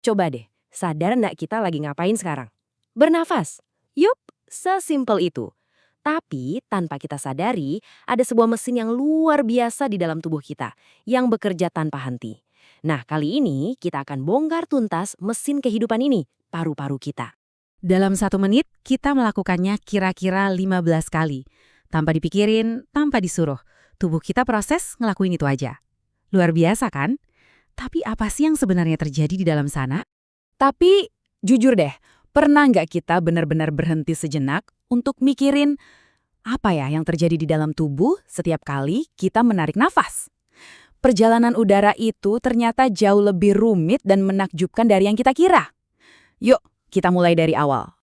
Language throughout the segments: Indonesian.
Coba deh, sadar nggak kita lagi ngapain sekarang? Bernafas. Yup, sesimpel itu. Tapi tanpa kita sadari, ada sebuah mesin yang luar biasa di dalam tubuh kita, yang bekerja tanpa henti. Nah, kali ini kita akan bongkar tuntas mesin kehidupan ini, paru-paru kita. Dalam 1 menit, kita melakukannya kira-kira 15 kali. Tanpa dipikirin, tanpa disuruh. Tubuh kita proses ngelakuin itu aja. Luar biasa kan? Tapi apa sih yang sebenarnya terjadi di dalam sana? Tapi, jujur deh, pernah nggak kita benar-benar berhenti sejenak untuk mikirin apa ya yang terjadi di dalam tubuh setiap kali kita menarik nafas? Perjalanan udara itu ternyata jauh lebih rumit dan menakjubkan dari yang kita kira. Yuk, kita mulai dari awal.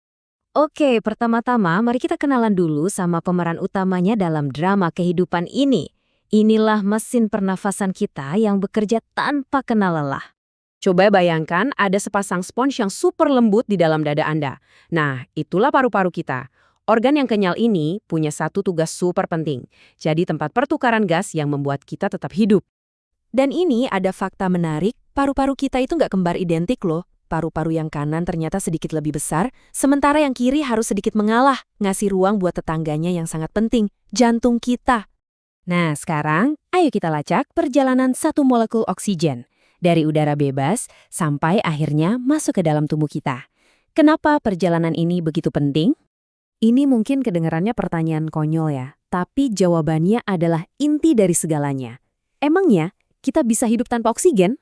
Oke, pertama-tama mari kita kenalan dulu sama pemeran utamanya dalam drama kehidupan ini. Inilah mesin pernafasan kita yang bekerja tanpa kenal lelah. Coba bayangkan ada sepasang spons yang super lembut di dalam dada Anda. Nah, itulah paru-paru kita. Organ yang kenyal ini punya satu tugas super penting. Jadi tempat pertukaran gas yang membuat kita tetap hidup. Dan ini ada fakta menarik, paru-paru kita itu nggak kembar identik loh. Paru-paru yang kanan ternyata sedikit lebih besar, sementara yang kiri harus sedikit mengalah, ngasih ruang buat tetangganya yang sangat penting, jantung kita. Nah, sekarang ayo kita lacak perjalanan satu molekul oksigen dari udara bebas sampai akhirnya masuk ke dalam tubuh kita. Kenapa perjalanan ini begitu penting? Ini mungkin kedengarannya pertanyaan konyol ya, tapi jawabannya adalah inti dari segalanya. Emangnya kita bisa hidup tanpa oksigen?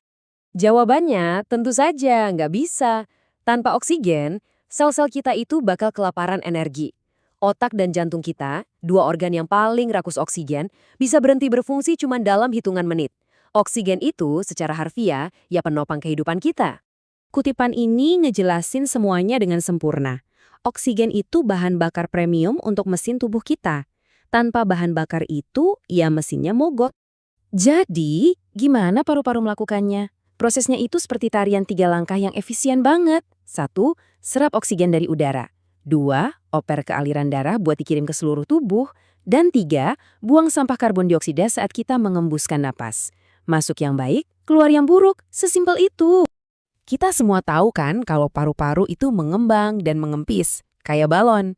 Jawabannya tentu saja nggak bisa. Tanpa oksigen, sel-sel kita itu bakal kelaparan energi. Otak dan jantung kita, dua organ yang paling rakus oksigen, bisa berhenti berfungsi cuma dalam hitungan menit. Oksigen itu secara harfiah ya penopang kehidupan kita. Kutipan ini ngejelasin semuanya dengan sempurna. Oksigen itu bahan bakar premium untuk mesin tubuh kita. Tanpa bahan bakar itu, ya mesinnya mogok. Jadi, gimana paru-paru melakukannya? Prosesnya itu seperti tarian 3 langkah yang efisien banget. 1. Serap oksigen dari udara. 2. Oper ke aliran darah buat dikirim ke seluruh tubuh. Dan 3. Buang sampah karbon dioksida saat kita mengembuskan napas. Masuk yang baik, keluar yang buruk. Sesimpel itu. Kita semua tahu kan kalau paru-paru itu mengembang dan mengempis, kayak balon.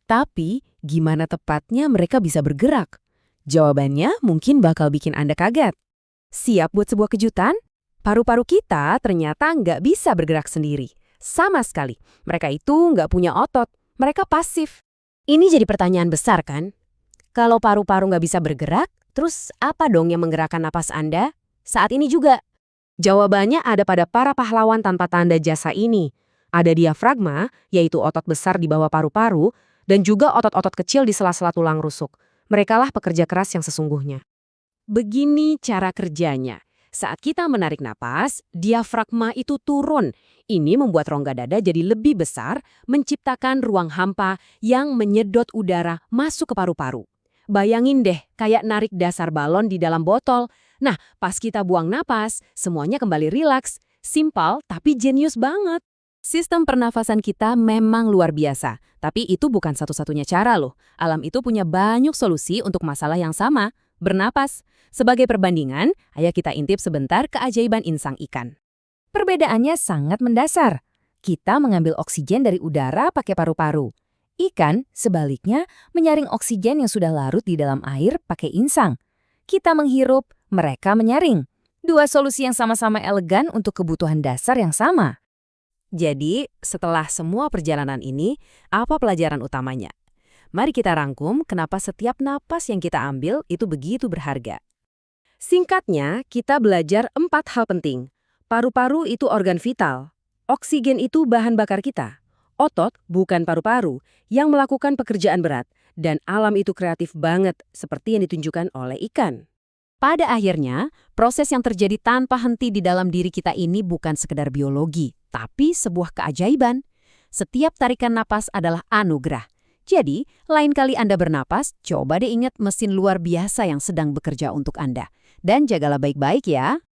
Tapi, gimana tepatnya mereka bisa bergerak? Jawabannya mungkin bakal bikin Anda kaget. Siap buat sebuah kejutan? Paru-paru kita ternyata nggak bisa bergerak sendiri. Sama sekali. Mereka itu nggak punya otot. Mereka pasif. Ini jadi pertanyaan besar kan? Kalau paru-paru nggak bisa bergerak, terus apa dong yang menggerakkan napas Anda? Saat ini juga. Jawabannya ada pada para pahlawan tanpa tanda jasa ini. Ada diafragma, yaitu otot besar di bawah paru-paru, dan juga otot-otot kecil di sela-sela tulang rusuk. Merekalah pekerja keras yang sesungguhnya. Begini cara kerjanya. Saat kita menarik napas, diafragma itu turun. Ini membuat rongga dada jadi lebih besar, menciptakan ruang hampa yang menyedot udara masuk ke paru-paru. Bayangin deh, kayak narik dasar balon di dalam botol. Nah, pas kita buang napas, semuanya kembali rilaks. Simpel, tapi jenius banget. Sistem pernafasan kita memang luar biasa, tapi itu bukan satu-satunya cara loh. Alam itu punya banyak solusi untuk masalah yang sama, bernapas. Sebagai perbandingan, ayo kita intip sebentar keajaiban insang ikan. Perbedaannya sangat mendasar. Kita mengambil oksigen dari udara pakai paru-paru. Ikan, sebaliknya, menyaring oksigen yang sudah larut di dalam air pakai insang. Kita menghirup, mereka menyaring. Dua solusi yang sama-sama elegan untuk kebutuhan dasar yang sama. Jadi, setelah semua perjalanan ini, apa pelajaran utamanya? Mari kita rangkum kenapa setiap napas yang kita ambil itu begitu berharga. Singkatnya, kita belajar 4 hal penting. Paru-paru itu organ vital. Oksigen itu bahan bakar kita. Otot, bukan paru-paru, yang melakukan pekerjaan berat. Dan alam itu kreatif banget, seperti yang ditunjukkan oleh ikan. Pada akhirnya, proses yang terjadi tanpa henti di dalam diri kita ini bukan sekedar biologi, tapi sebuah keajaiban. Setiap tarikan napas adalah anugerah. Jadi, lain kali Anda bernapas, coba deh ingat mesin luar biasa yang sedang bekerja untuk Anda. Dan jagalah baik-baik ya.